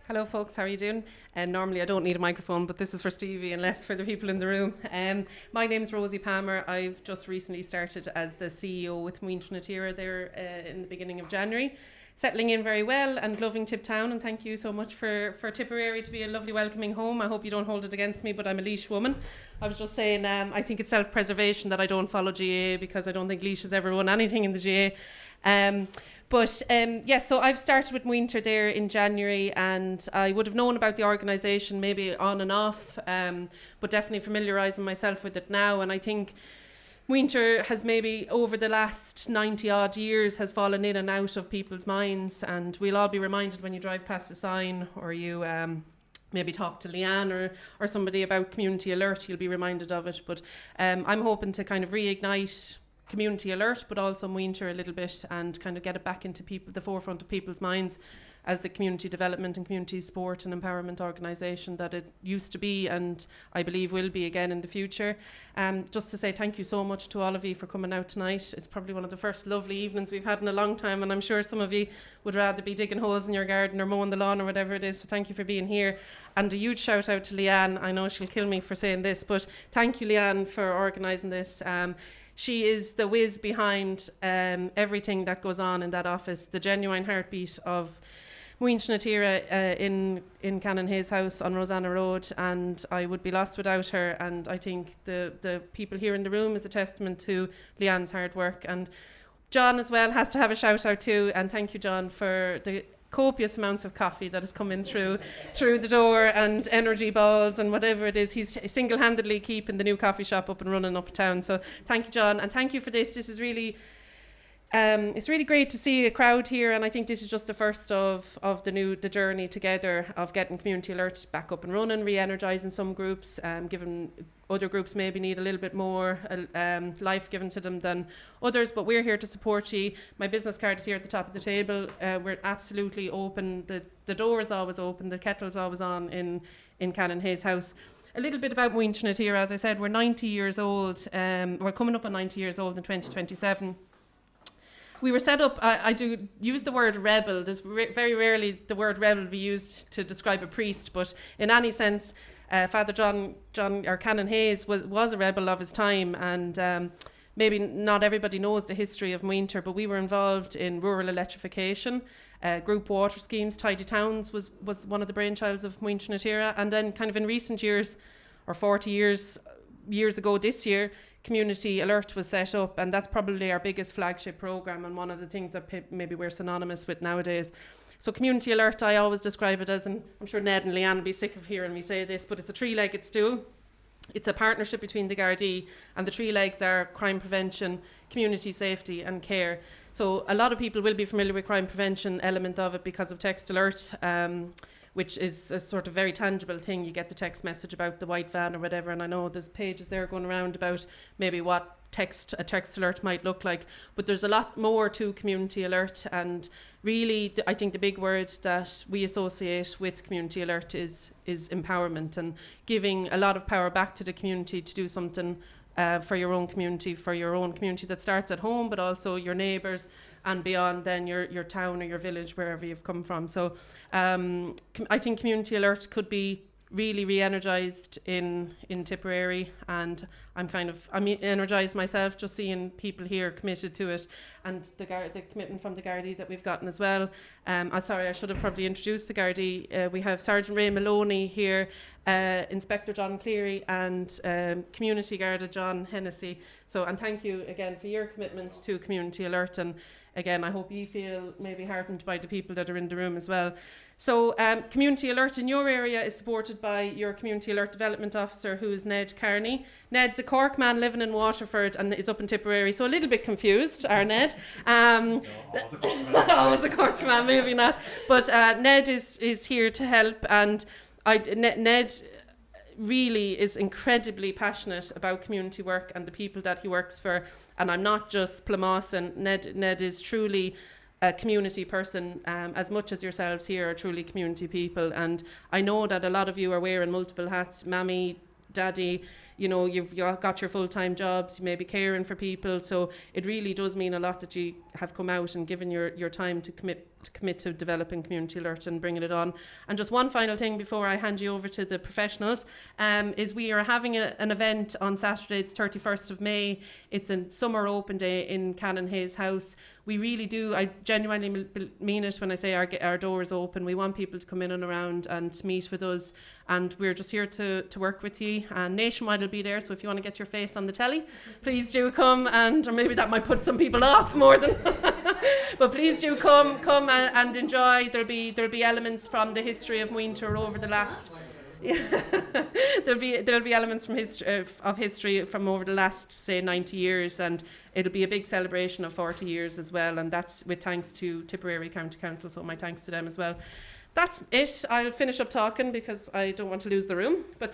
Hello folks, how are you doing? Normally I don't need a microphone, but this is for Stevie and less for the people in the room. My name's Rosie Palmer. I've just recently started as the CEO with Muintir there in the beginning of January. Settling in very well and loving Tip Town, and thank you so much for Tipperary to be a lovely welcoming home. I hope you don't hold it against me, but I'm a Laois woman. I was just saying I think it's self-preservation that I don't follow GAA because I don't think Laois has ever won anything in the GAA. So I've started with Muintir there in January, and I would have known about the organisation maybe on and off, but definitely familiarising myself with it now. And I think Muintir has maybe over the last 90 odd years has fallen in and out of people's minds, and we'll all be reminded when you drive past a sign or you maybe talk to Leanne or somebody about Community Alert, you'll be reminded of it. But I'm hoping to kind of reignite Community Alert, but also Muintir a little bit, and kind of get it back into the forefront of people's minds as the community development and community sport and empowerment organisation that it used to be, and I believe will be again in the future. Just to say thank you so much to all of you for coming out tonight. It's probably one of the first lovely evenings we've had in a long time, and I'm sure some of you would rather be digging holes in your garden or mowing the lawn or whatever it is, so thank you for being here. And a huge shout out to Leanne. I know she'll kill me for saying this, but thank you, Leanne, for organising this. She is the whiz behind everything that goes on in that office, the genuine heartbeat of Muintir in Canon Hayes' house on Rosanna Road, and I would be lost without her. And I think the people here in the room is a testament to Leanne's hard work. And John as well has to have a shout out too, and thank you, John, for the copious amounts of coffee that is coming through the door, and energy balls and whatever it is. He's single-handedly keeping the new coffee shop up and running uptown. So thank you, John, and thank you for this. This is really it's really great to see a crowd here, and I think this is just the first of the journey together of getting Community Alert back up and running, re-energising some groups, given other groups maybe need a little bit more life given to them than others, but we're here to support you. My business card is here at the top of the table. We're absolutely open. The door is always open, the kettle's always on in Canon Hayes' house. A little bit about Muintir, as I said, we're 90 years old. We're coming up on 90 years old in 2027. We were set up, I do use the word rebel. There's very rarely the word rebel be used to describe a priest, but in any sense, Father John or Canon Hayes was a rebel of his time, and maybe not everybody knows the history of Muintir, but we were involved in rural electrification, group water schemes. Tidy Towns was one of the brainchilds of Muintir, and then kind of in recent years, or 40 years ago this year, Community Alert was set up, and that's probably our biggest flagship programme, and one of the things that maybe we're synonymous with nowadays. So Community Alert, I always describe it as, and I'm sure Ned and Leanne will be sick of hearing me say this, but it's a three-legged stool. It's a partnership between the Gardaí, and the three legs are crime prevention, community safety and care. So a lot of people will be familiar with crime prevention element of it because of Text Alert, which is a sort of very tangible thing. You get the text message about the white van or whatever, and I know there's pages there going around about maybe what a text alert might look like, but there's a lot more to Community Alert, and really I think the big word that we associate with Community Alert is empowerment, and giving a lot of power back to the community to do something for your own community that starts at home, but also your neighbours and beyond, then your town or your village, wherever you've come from. So I think Community Alert could be really re-energised in Tipperary, and I'm energised myself just seeing people here committed to it, and the commitment from the Gardaí that we've gotten as well. I should have probably introduced the Gardaí. We have Sergeant Ray Maloney here, Inspector John Cleary, and Community Garda John Hennessy. And thank you again for your commitment to Community Alert, and again I hope you feel maybe heartened by the people that are in the room as well. So Community Alert in your area is supported by your Community Alert Development Officer, who is Ned Carney. Ned's a Cork man living in Waterford and is up in Tipperary, so a little bit confused, our Ned. Always a Cork man, maybe not. But Ned is here to help, and Ned really is incredibly passionate about community work and the people that he works for. And I'm not just plamassing. Ned is truly a community person, as much as yourselves here are truly community people. And I know that a lot of you are wearing multiple hats, mammy, daddy, you've got your full-time jobs, you may be caring for people, so it really does mean a lot that you have come out and given your time to commit to commit to developing Community Alert and bringing it on. And just one final thing before I hand you over to the professionals, is we are having an event on Saturday, it's 31st of May. It's a summer open day in Canon Hayes House. We really do, I genuinely mean it when I say our doors open. We want people to come in and around and meet with us, and we're just here to work with you. And Nationwide will be there, so if you want to get your face on the telly, please do come. Or maybe that might put some people off more than but please do come and enjoy. There'll be elements from the history of Muintir over the last there'll be elements from history from over the last, say, 90 years, and it'll be a big celebration of 40 years as well, and that's with thanks to Tipperary County Council, so my thanks to them as well. That's it. I'll finish up talking because I don't want to lose the room, but